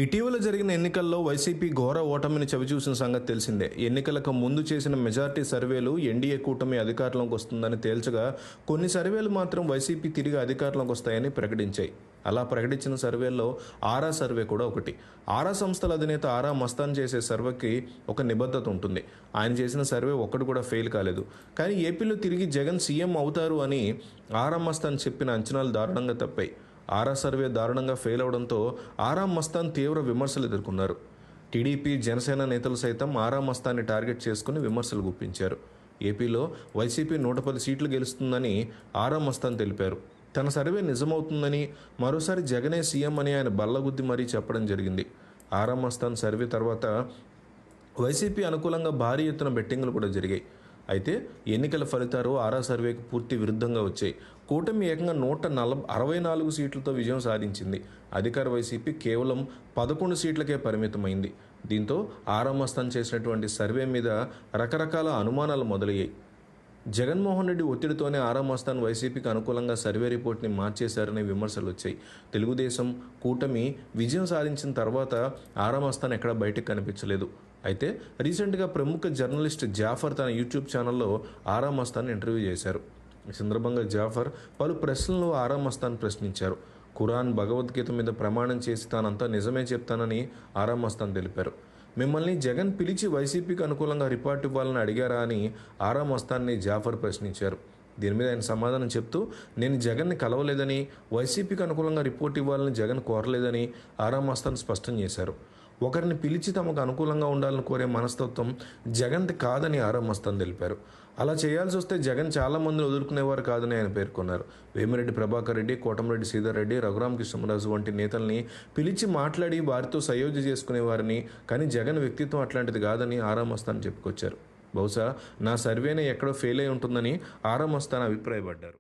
ఇటీవల జరిగిన ఎన్నికల్లో వైసీపీ ఘోర ఓటమిని చవిచూసిన సంగతి తెలిసిందే. ఎన్నికలకు ముందు చేసిన మెజార్టీ సర్వేలు ఎన్డీఏ కూటమి అధికారంలోకి వస్తుందని తేల్చగా, కొన్ని సర్వేలు మాత్రం వైసీపీ తిరిగి అధికారంలోకి వస్తాయని ప్రకటించాయి. అలా ప్రకటించిన సర్వేల్లో ఆరా సర్వే కూడా ఒకటి. ఆరా సంస్థల అధినేత ఆరా మస్తాన్ చేసే సర్వేకి ఒక నిబద్ధత ఉంటుంది. ఆయన చేసిన సర్వే ఒక్కటి కూడా ఫెయిల్ కాలేదు. కానీ ఏపీలో తిరిగి జగన్ సీఎం అవుతారు అని ఆరా మస్తాన్ చెప్పిన అంచనాలు దారుణంగా తప్పాయి. ఆరా సర్వే దారుణంగా ఫెయిల్ అవడంతో ఆరా మస్తాన్ తీవ్ర విమర్శలు ఎదుర్కొన్నారు. టీడీపీ, జనసేన నేతలు సైతం ఆరా మస్తాన్ని టార్గెట్ చేసుకుని విమర్శలు గుప్పించారు. ఏపీలో వైసీపీ 110 సీట్లు గెలుస్తుందని ఆరా మస్తాన్ తెలిపారు. తన సర్వే నిజమవుతుందని, మరోసారి జగనే సీఎం అని ఆయన బల్లగుద్ది మరీ చెప్పడం జరిగింది. ఆరా మస్తాన్ సర్వే తర్వాత వైసీపీ అనుకూలంగా భారీ ఎత్తున బెట్టింగులు కూడా జరిగాయి. అయితే ఎన్నికల ఫలితాలు ఆరా సర్వేకి పూర్తి విరుద్ధంగా వచ్చాయి. కూటమి ఏకంగా 164 సీట్లతో విజయం సాధించింది. అధికార వైసీపీ కేవలం 11 సీట్లకే పరిమితమైంది. దీంతో ఆరా మస్తాన్ చేసినటువంటి సర్వే మీద రకరకాల అనుమానాలు మొదలయ్యాయి. జగన్మోహన్ రెడ్డి ఒత్తిడితోనే ఆరా మస్తాన్ వైసీపీకి అనుకూలంగా సర్వే రిపోర్ట్ని మార్చేశారనే విమర్శలు వచ్చాయి. తెలుగుదేశం కూటమి విజయం సాధించిన తర్వాత ఆరా మస్తాన్ ఎక్కడా బయటకు కనిపించలేదు. అయితే రీసెంట్గా ప్రముఖ జర్నలిస్ట్ జాఫర్ తన యూట్యూబ్ ఛానల్లో ఆరా మస్తాన్ ఇంటర్వ్యూ చేశారు. ఈ సందర్భంగా జాఫర్ పలు ప్రశ్నలు ఆరా మస్తాన్ ప్రశ్నించారు. ఖురాన్, భగవద్గీత మీద ప్రమాణం చేసి తానంతా నిజమే చెప్తానని ఆరా మస్తాన్ తెలిపారు. మిమ్మల్ని జగన్ పిలిచి వైసీపీకి అనుకూలంగా రిపోర్ట్ ఇవ్వాలని అడిగారా అని ఆరా మస్తాన్ని జాఫర్ ప్రశ్నించారు. దీని మీద ఆయన సమాధానం చెప్తూ, నేను జగన్ని కలవలేదని, వైసీపీకి అనుకూలంగా రిపోర్ట్ ఇవ్వాలని జగన్ కోరలేదని ఆరా మస్తాన్ స్పష్టం చేశారు. ఒకరిని పిలిచి తమకు అనుకూలంగా ఉండాలని కోరే మనస్తత్వం జగన్ది కాదని ఆరా మస్తాన్ తెలిపారు. అలా చేయాల్సి వస్తే జగన్ చాలా మందిని వదులుకునేవారు కాదని ఆయన పేర్కొన్నారు. వేమిరెడ్డి ప్రభాకర్ రెడ్డి, కోటమిరెడ్డి శ్రీధర్ రెడ్డి, రఘురామ కృష్ణరాజు వంటి నేతల్ని పిలిచి మాట్లాడి వారితో సయోధ్య చేసుకునేవారని, కానీ జగన్ వ్యక్తిత్వం అట్లాంటిది కాదని ఆరా మస్తాన్ చెప్పుకొచ్చారు. బహుశా నా సర్వేనే ఎక్కడో ఫెయిల్ అయి ఉంటుందని ఆరా మస్తాన్ అభిప్రాయపడ్డారు.